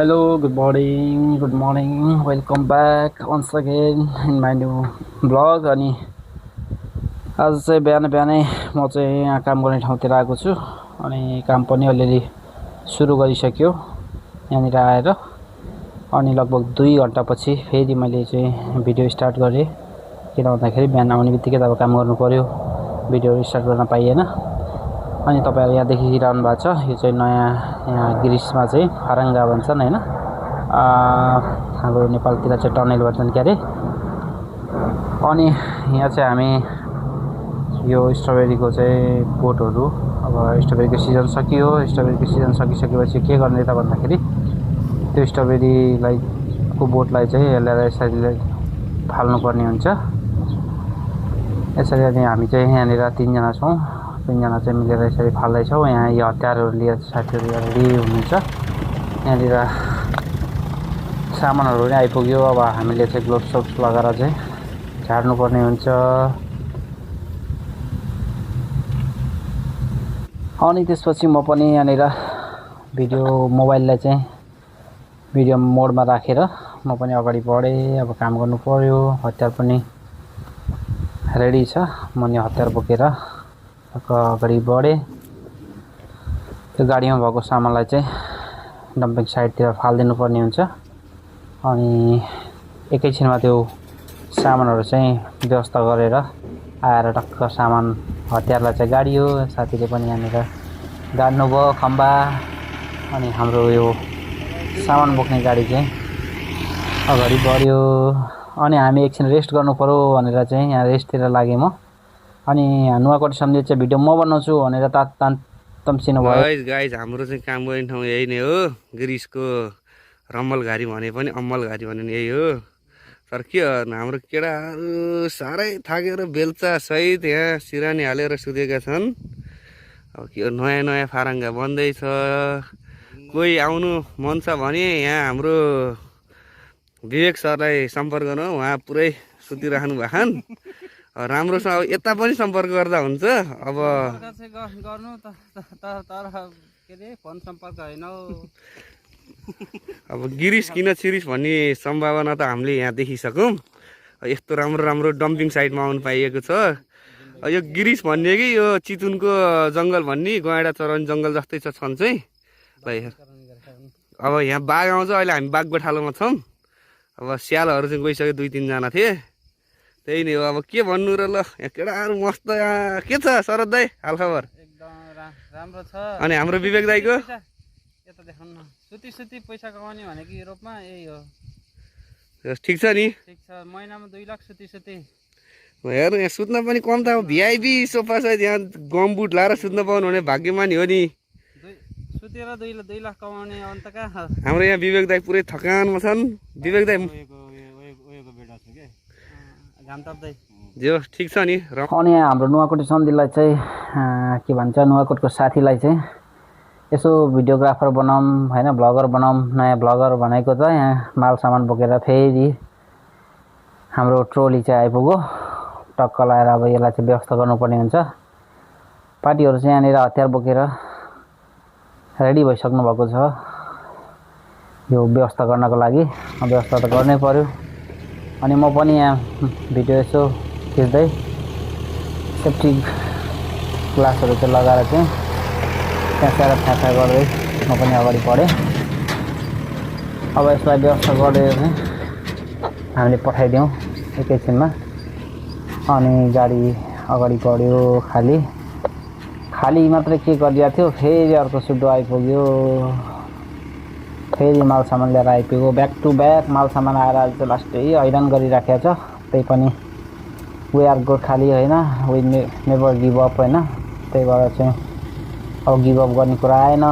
Hello, good morning. Welcome back once again in my new vlog. अनि आज चाहिँ बिहानै म चाहिँ यहाँ काम गर्ने ठाउँतिर आएको छु अनि काम पनि अलिअलि सुरु गरिसक्यो यहाँनिर आएर अनि लगभग 2 घण्टापछि फेरि मैले चाहिँ भिडियो स्टार्ट गरेँ किन भन्दाखेरि बिहान आउने बित्तिकै त अब काम गर्नु पर्यो भिडियो स्टार्ट गर्न पाइएन अनि तपाईहरु यहाँ देखिरहनु भएको छ यो चाहिँ नयाँ यहाँ गिरिसमा चाहिँ फारङ्गा भन्छन् हैन हाम्रो नेपालतिर चाहिँ टनेल भन्छन् के अरे अनि यहाँ चाहिँ हामी यो स्ट्रबेरीको चाहिँ बोटहरु अब स्ट्रबेरीको सिजन सकियो स्ट्रबेरीको सिजन सकिसकेपछि के गर्ने त भन्दाखेरि त्यो स्ट्रबेरीलाई को बोटलाई चाहिँ ल्याएर यसरी फाल्नु पर्ने हुन्छ यसरी अनि हामी चाहिँ यहाँनिर 3 जना छौं 3 जना चाहिँ मिलेर यसरी फाल्दै छौं यहाँ यो हतियारहरु लिएर साथीहरु रेडी हुनुहुन्छ यहाँनिर सामानहरु पनि आइपुग्यो अब हामीले चाहिँ ग्लोभ्स लगाएर चाहिँ झार्नु पर्ने हुन्छ अनि त्यसपछि म पनि यहाँनिर भिडियो मोबाइललाई चाहिँ भिडियो मोडमा राखेर म पनि अगाडि बढे अब काम गर्नु पर्यो हतियार पनि रेडी छ म नि हतियार बोकेर अगाडि बढे त्यो गाडीमा भएको सामानलाई चाहिँ डम्पिङ साइडतिर फाल्दिनु पर्ने हुन्छ अनि एकैछिनमा त्यो सामानहरु चाहिँ व्यवस्था गरेर आएर टक्क सामान हतियारलाई चाहिँ गाडियो साथीले पनि यहाँनिर गाड्नु भयो खम्बा अनि हाम्रो यो सामान बोक्ने गाडी चाहिँ अगाडि बढ्यो अनि हामी एकछिन रेस्ट गर्नु पर्यो भनेर चाहिँ यहाँ रेस्टतिर लागे म अनि नुवाकोट सम्झे चाहिँ भिडियो म बनाउँछु भनेर तम्सिनु भयो गाइज हाम्रो चाहिँ काम गर्ने ठाउँ यही नै हो गिरिसको रम्मल घारी भने पनि अम्मल घारी भने यही हो तर के गर्नु हाम्रो केटाहरु सारै थाकेर बेलचा सहित यहाँ सिरानी हालेर सुतेका छन् अब के नयाँ नयाँ फारङ्गा बन्दै छ कोही आउनु मन छ भने यहाँ हाम्रो विवेक सरलाई सम्पर्क गर्नु उहाँ पुरै सुतिराख्नु भएन राम्रो छ अब यता पनि सम्पर्क गर्दा हुन्छ अब गर्नु तर के रे फोन सम्पर्क हैन अब गिरिस किन छिरिस भन्ने सम्भावना त हामीले यहाँ देखिसक्यौं यस्तो राम्रो राम्रो डम्पिङ साइडमा आउन पाइएको छ यो गिरिस भन्ने कि यो चितुनको जंगल भन्ने गैंडा चरन जंगल जस्तै छ छन् चाहिँ अब यहाँ बाघ आउँछ अहिले हामी बाघ गोठालोमा छौं अब स्यालहरु चाहिँ गइसक्यो 2-3 जना थिए त्यही नै हो अब के भन्नु र ल यहाँ केटाहरु मस्त के छ शरद दाइ हाल खबर एकदम राम्रो छ अनि हाम्रो विवेक दाइको यता देखाउन सुती पैसा कमाउने भनेको युरोपमा यही हो ठीक छ नि ठीक छ महिनामा 2 लाख सुती हेर्नु यहाँ सुत्न पनि कम त भिआइपी सोफा छ यहाँ गमबुट लाएर सुत्न पाउनु भने भाग्यमानी हो नि सुतेर 2 लाख कमाउने अन्त कहाँ हाम्रो यहाँ विवेक दाइ पुरै थकानमा छन् विवेक दाइ जो ठीक छ नि अनि हाम्रो नुवाकोटी सन्धिलाई चाहिँ के भन्छ नुवाकोटको साथीलाई चाहिँ यसो भिडियोग्राफर बनाऊँ हैन ब्लगर बनाऊँ नयाँ ब्लगर भनेको त यहाँ माल सामान बोकेर फेरि हाम्रो ट्रोली चाहिँ आइपुग्यो टक्क लाएर अब यसलाई चाहिँ व्यवस्था गर्नुपर्ने हुन्छ पार्टीहरु चाहिँ यहाँनिर हतियार बोकेर रेडी भइसक्नु भएको छ यो व्यवस्था गर्नको लागि व्यवस्था त गर्नै पर्यो अनि म पनि यहाँ भिडियो यसो खिच्दै सेफ्टी ग्लासहरु चाहिँ लगाएर चाहिँ त्यहाँ थाहा गर्दै म पनि अगाडि बढे अब यसलाई व्यवस्था गरेर चाहिँ हामीले पठाइदियौं एकैछिनमा अनि गाडी अगाडि बढ्यो खाली मात्र के गरिया थियो फेरि अर्को सुड्डो आइपुग्यो फेरि माल सामान लिएर आइपुग्यो ब्याक टु ब्याक माल सामान आएर चाहिँ लास्टै हैरान गरिराखेको छ त्यही पनि वी आर गोर्खाली हैन वी नेभर गिभ अप हैन त्यही भएर चाहिँ अब गिभ अप गर्ने कुरा आएन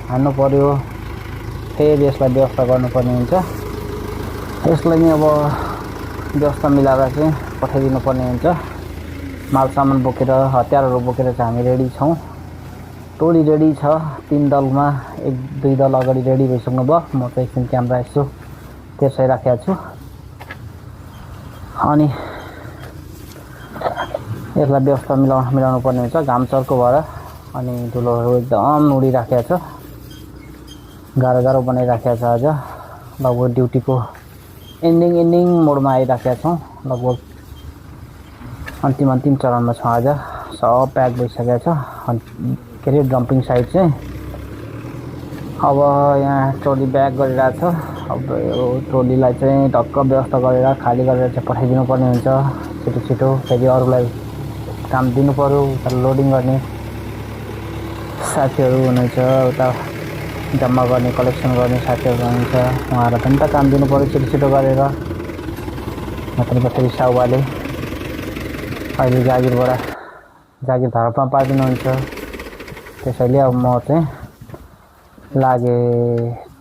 हान्नु पर्यो फेरि यसलाई व्यवस्था गर्नुपर्ने हुन्छ यसलाई नि अब व्यवस्था मिलाएर चाहिँ पठाइदिनु पर्ने हुन्छ माल सामान बोकेर हतियारहरु बोकेर चाहिँ हामी रेडी छौं टोली रेडी छ 3 दलमा 1-2 दल अगाडि रेडी भइसक्नु भयो म चाहिँ एकछिन क्यामेरा यसो त्यसै राखेको छु अनि यसलाई व्यवस्था मिलाउनु पर्ने हुन्छ घाम चर्को भएर अनि धुलोहरु एकदम उडिराखेको छ गाह्रो गाह्रो बनाइराखेको छ आज लगभग ड्युटीको एन्डिङ मोडमा आइराखेका छौँ लगभग अन्तिम चरणमा छौँ आज सब प्याक भइसकेको छ के अरे डम्पिङ साइड चाहिँ अब यहाँ ट्रोली ब्याक गरिरहेछ अब यो ट्रोलीलाई चाहिँ ढक्क व्यवस्था गरेर खाली गरेर चाहिँ पठाइदिनु पर्ने हुन्छ छिटो फेरि अरूलाई काम दिनु पर्यो उता लोडिङ गर्ने साथीहरू हुनुहुन्छ उता जम्मा गर्ने कलेक्सन गर्ने साथीहरू हुनुहुन्छ उहाँहरूलाई पनि त काम दिनु पर्यो छिटो गरेर नत्र फेरि साउबाले अहिले जागिर धरपमा पारिदिनुहुन्छ त्यसैले अब म चाहिँ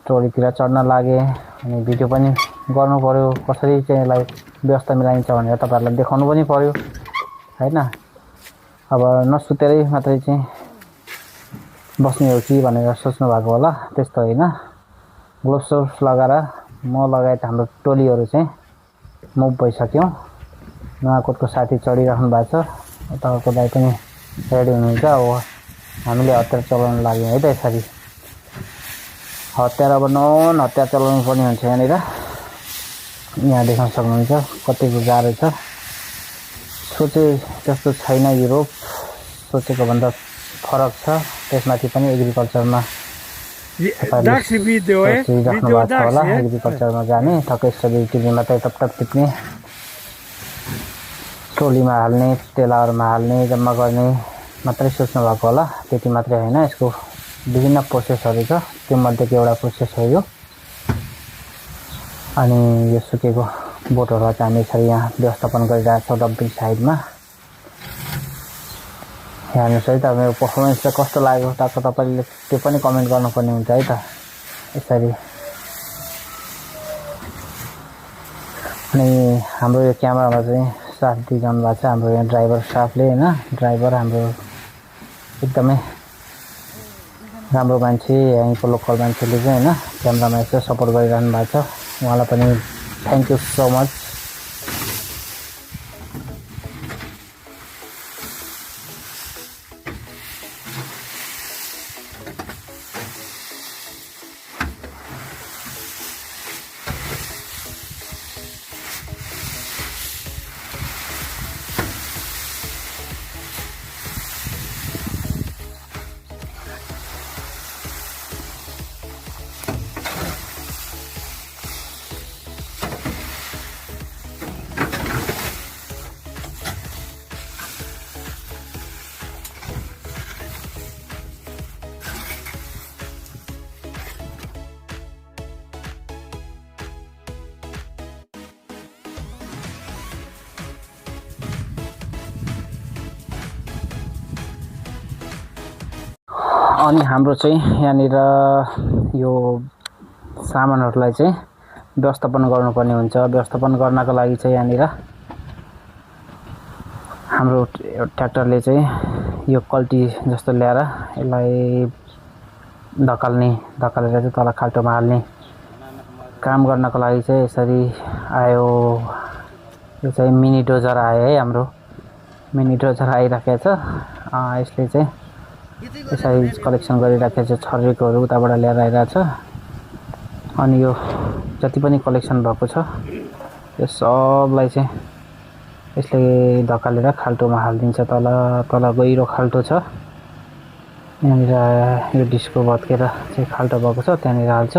ट्रोलीतिर चढ्न लागे अनि भिडियो पनि गर्नु पर्यो कसरी चाहिँ यसलाई व्यवस्था मिलाइन्छ भनेर तपाईहरुलाई देखाउनु पनि पर्यो हैन अब नसुतेरै मात्रै चाहिँ बस्ने हो कि भनेर सोच्नु भएको होला त्यस्तो हैन ग्लोभ्स लगाएर म लगायत हाम्रो टोलीहरु चाहिँ मुभ भइसक्यौ नआकोटको साथी चढिराख्नु भएको छ तपाईको दाइ पनि रेडी हुनुहुन्छ अब हामीले हतियार चलाउन लाग्यौं है त यसरी हतियार अब नन हतियार चलाउनु पर्ने हुन्छ यहाँनिर यहाँ देख्न सक्नुहुन्छ कतिको गाह्रो छ सोचे जस्तो छैन युरोप सोचेको भन्दा फरक छ त्यसमाथि पनि एग्रिकल्चरमा एग्रिकल्चरमा जाने ठक्कै स्टेबिलिटीले मात्रै टपटप टिप्ने ट्रोलीमा हाल्ने तेलाहरूमा हाल्ने जम्मा गर्ने मात्रै सोच्नु भएको होला त्यति मात्रै हैन यसको विभिन्न प्रोसेसहरु छ त्यो मध्येको एउटा प्रोसेस हो यो अनि यो सुकेको बोटहरुलाई चाहिँ हामी यसरी यहाँ व्यवस्थापन गरिरहेका छौं डम्पिङ साइडमा हेर्नुस् है त मेरो परफर्मेन्स चाहिँ कस्तो लाग्यो तपाईले त्यो पनि कमेन्ट गर्नुपर्ने हुन्छ है त यसरी अनि हाम्रो यो क्यामेरामा चाहिँ साथ दिइरहनु भएको छ हाम्रो यहाँ ड्राइभर स्टाफले हैन ड्राइभर हाम्रो एकदमै राम्रो मान्छे यहीँको लोकल मान्छेले चाहिँ हैन क्यामेरामा यसो सपोर्ट गरिरहनु भएको छ उहाँलाई पनि थ्यांक यू सो मच अनि हाम्रो चाहिँ यहाँनिर यो सामानहरुलाई चाहिँ व्यवस्थापन गर्नुपर्ने हुन्छ व्यवस्थापन गर्नको लागि चाहिँ यहाँनिर हाम्रो ट्र्याक्टरले चाहिँ यो कल्टी जस्तो ल्याएर यसलाई धकालेर चाहिँ तल खाल्टोमा हाल्ने काम गर्नको लागि चाहिँ यसरी आयो यो चाहिँ मिनी डोजर आयो है हाम्रो मिनी डोजर आइराखेको छ यसले चाहिँ यसरी कलेक्सन गरिराखेको छ छर्रेकोहरु उताबाट ल्याएर आइरहेको छ अनि यो जति पनि कलेक्सन भएको छ यो सबलाई चाहिँ यसले धकालेर खाल्टोमा हाल्दिन्छ तल गहिरो खाल्टो छ यहाँनिर यो डिस्को भत्केर चाहिँ खाल्टो भएको छ त्यहाँनिर हाल्छ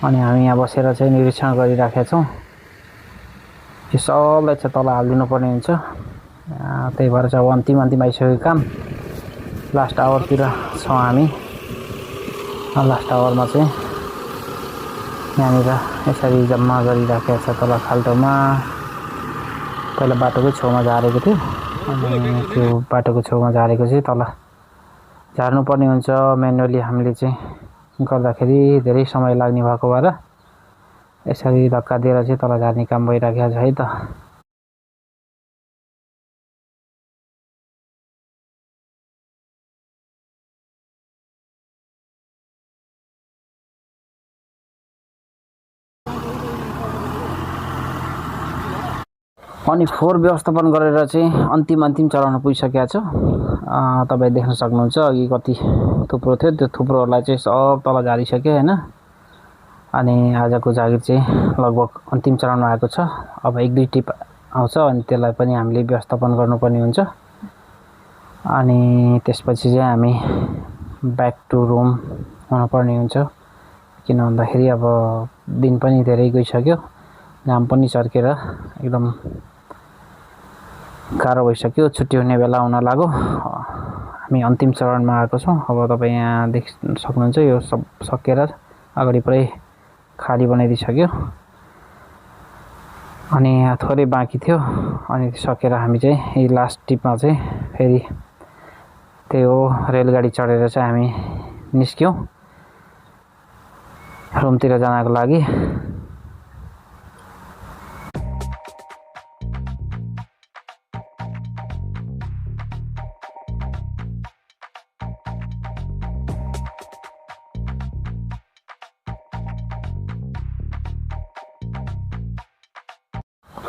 अनि हामी यहाँ बसेर चाहिँ निरीक्षण गरिराखेका छौं यो सबलाई चाहिँ तल हाल्दिनु पर्ने हुन्छ त्यही भएर चाहिँ अन्तिम आइसक्यो काम लास्ट आवरतिर छौं हामी लास्ट आवरमा चाहिँ यहाँनिर यसरी जम्मा गरिराखेको छ तल खाल्टोमा पहिला बाटोकै छेउमा झारेको थियो अनि त्यो बाटोको छेउमा झारेको चाहिँ तल झार्नु पर्ने हुन्छ म्यानुअली हामीले चाहिँ गर्दाखेरि धेरै समय लाग्ने भएको भएर यसरी धक्का दिएर चाहिँ तल झार्ने काम भइराखेको छ है त अनि फोहोर व्यवस्थापन गरेर चाहिँ अन्तिम चरणमा पुगिसकेको छ। तपाईँ देख्न सक्नुहुन्छ अघि कति थुप्रो थियो, त्यो थुप्रोहरूलाई चाहिँ सब तल झारिसक्यो होइन। अनि आजको जागिर चाहिँ लगभग अन्तिम चरणमा आएको छ। अब 1-2 टिप आउँछ अनि त्यसलाई पनि हामीले व्यवस्थापन गर्नुपर्ने हुन्छ। अनि त्यसपछि चाहिँ हामी ब्याक टु रुम हुनुपर्ने हुन्छ। किन भन्दाखेरि अब दिन पनि धेरै गइसक्यो, घाम पनि चर्केर एकदम गाह्रो भइसक्यो, छुट्टी हुने बेला हुन लाग्यो। हामी अन्तिम चरणमा आएको छौँ। अब तपाईँ यहाँ देख्न सक्नुहुन्छ यो सब सकेर अगाडि पुरै खाली बनाइदिइसक्यो अनि थोरै बाँकी थियो। अनि सकेर हामी चाहिँ यी लास्ट टिपमा चाहिँ फेरि त्यो रेलगाडी चढेर चाहिँ हामी निस्क्यौँ रुमतिर जानको लागि।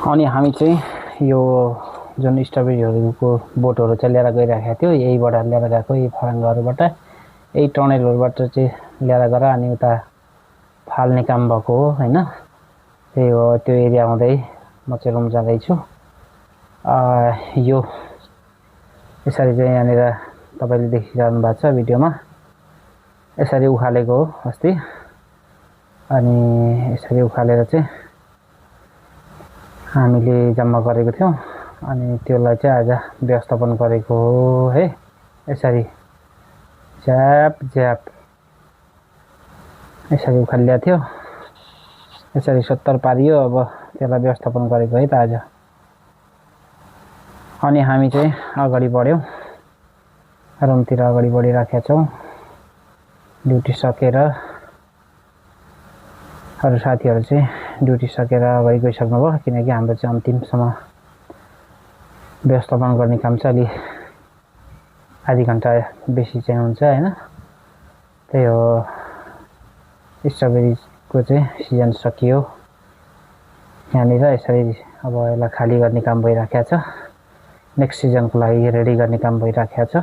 अनि हामी चाहिँ यो जुन स्ट्रबेरीहरूको बोटहरू चाहिँ लिएर गइराखेको थियो, यहीबाट लिएर गएको, यही फराङ्गाहरूबाट, यही टनलहरूबाट चाहिँ लिएर गएर अनि उता फाल्ने काम भएको हो होइन। त्यही हो, त्यो एरिया हुँदै म चाहिँ रुम जाँदैछु। यो यसरी चाहिँ यहाँनिर तपाईँले देखिरहनु भएको छ भिडियोमा, यसरी उखालेको हो अस्ति। अनि यसरी उखालेर चाहिँ हामीले जम्मा गरेको थियौँ अनि त्यसलाई चाहिँ आज व्यवस्थापन गरेको हो है। यसरी झ्याप यसरी उखालिएको थियो, यसरी 70 पारियो। अब त्यसलाई व्यवस्थापन गरेको है त आज। अनि हामी चाहिँ अगाडि बढ्यौँ, रुमतिर अगाडि बढिराखेका छौँ। ड्युटी सकेर अरू साथीहरू चाहिँ ड्युटी सकेर अगाडि गइसक्नुभयो, किनकि हाम्रो चाहिँ अन्तिमसम्म व्यवस्थापन गर्ने काम चाहिँ अलि आधी घन्टा बेसी चाहिँ हुन्छ होइन। त्यही हो, स्ट्रबेरीको चाहिँ सिजन सकियो यहाँनिर। यसरी अब यसलाई खाली गर्ने काम भइराखेको छ, नेक्स्ट सिजनको लागि रेडी गर्ने काम भइराखेको छ।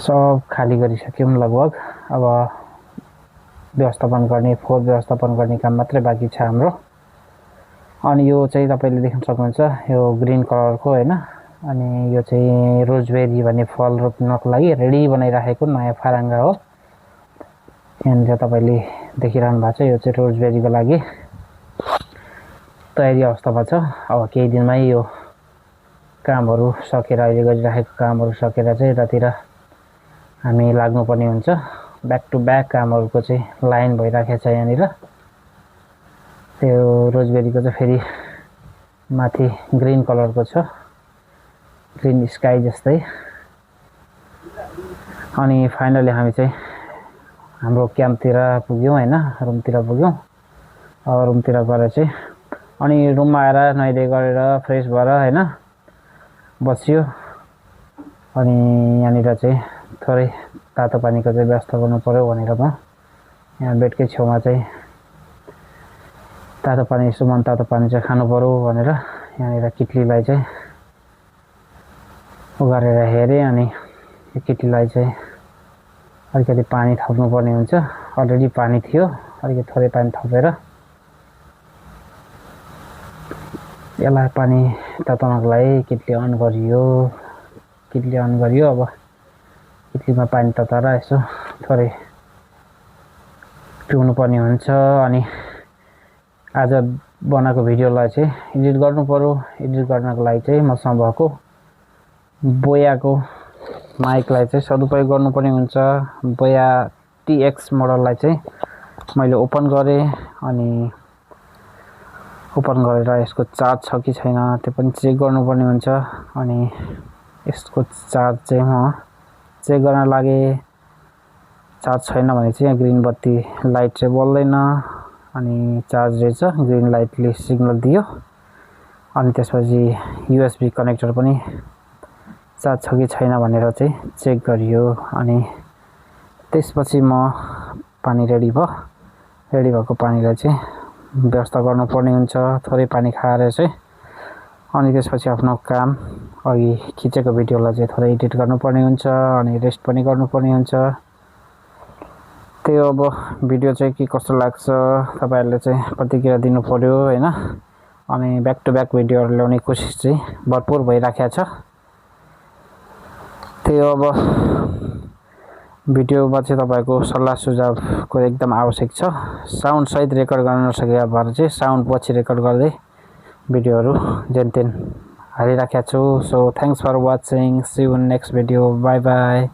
सब खाली गरिसक्यौँ लगभग। अब व्यवस्थापन गर्ने, फोहोर व्यवस्थापन गर्ने काम मात्रै बाँकी छ हाम्रो। अनि यो चाहिँ तपाईँले देख्न सक्नुहुन्छ यो ग्रिन कलरको होइन। अनि यो चाहिँ रोजबेरी भन्ने फल रोप्नको लागि रेडी बनाइराखेको नयाँ फाराङ्गा हो। यहाँनिर तपाईँले देखिरहनु भएको छ, यो चाहिँ रोजबेरीको लागि तयारी अवस्थामा छ। अब केही दिनमै यो कामहरू सकेर, अहिले गरिराखेको कामहरू सकेर चाहिँ यतातिर हामी लाग्नुपर्ने हुन्छ। ब्याक टु ब्याक कामहरूको चाहिँ लाइन भइराखेको छ यहाँनिर। त्यो रोजबेरीको चाहिँ फेरि माथि ग्रिन कलरको छ, ग्रिन स्काई जस्तै। अनि फाइनली हामी चाहिँ हाम्रो क्याम्पतिर पुग्यौँ होइन, रुमतिर पुग्यौँ। रुमतिर गएर चाहिँ अनि रुममा आएर नुहाइधुवाइ गरेर फ्रेस भएर होइन बस्यो। अनि यहाँनिर चाहिँ थोरै तातो पानीको चाहिँ व्यवस्था गर्नु पऱ्यो भनेर म यहाँ बेडकै छेउमा चाहिँ तातो पानी, सुमन तातो पानी चाहिँ खानु पऱ्यो भनेर यहाँनिर किटलीलाई चाहिँ उगारेर हेरेँ। अनि यो किटलीलाई चाहिँ अलिकति पानी थप्नुपर्ने हुन्छ। अलरेडी पानी थियो, अलिकति थोरै पानी थपेर यसलाई पानी तताउनको लागि किटली अन गरियो। अब किटलीमा पानी तताएर यसो थोरै पिउनु पर्ने हुन्छ। अनि आज बनाएको भिडियोलाई चाहिँ एडिट गर्नु पऱ्यो। एडिट गर्नको लागि चाहिँ मसँग भएको बोयाको माइकलाई चाहिँ सदुपयोग गर्नुपर्ने हुन्छ। बोया TX मोडललाई चाहिँ मैले ओपन गरेँ। अनि ओपन गरेर यसको चार्ज छ कि छैन त्यो पनि चेक गर्नुपर्ने हुन्छ। अनि यसको चार्ज चाहिँ म चेक गर्न लागेँ। चार्ज छैन भने चाहिँ ग्रिन बत्ती लाइट चाहिँ बल्दैन। अनि चार्ज रहेछ, ग्रिन लाइटले सिग्नल दियो। अनि त्यसपछि USB कनेक्टर पनि चार्ज छ कि छैन भनेर चाहिँ चेक गरियो। अनि त्यसपछि म पानी रेडी भयो। रेडी भएको पानीलाई चाहिँ व्यवस्था गर्नुपर्ने हुन्छ थोरै पानी खाएर चाहिँ। अनि त्यसपछि आफ्नो काम अघि खिचेको भिडियोलाई चाहिँ थोरै एडिट गर्नुपर्ने हुन्छ अनि रेस्ट पनि गर्नुपर्ने हुन्छ। त्यही अब भिडियो चाहिँ के कस्तो लाग्छ तपाईँहरूले चाहिँ प्रतिक्रिया दिनु पर्यो हैन। अनि ब्याक टु ब्याक भिडियोहरू ल्याउने कोसिस चाहिँ भरपुर भइराखेको छ। त्यही अब भिडियोमा चाहिँ तपाईँको सल्लाह सुझावको एकदम आवश्यक छ। साउन्ड सहित रेकर्ड गर्न नसकेका भएर चाहिँ साउन्ड पछि रेकर्ड गर्दै भिडियोहरू जेनतेन हालिराखेको छु। So thanks for watching, see you in next video, bye by.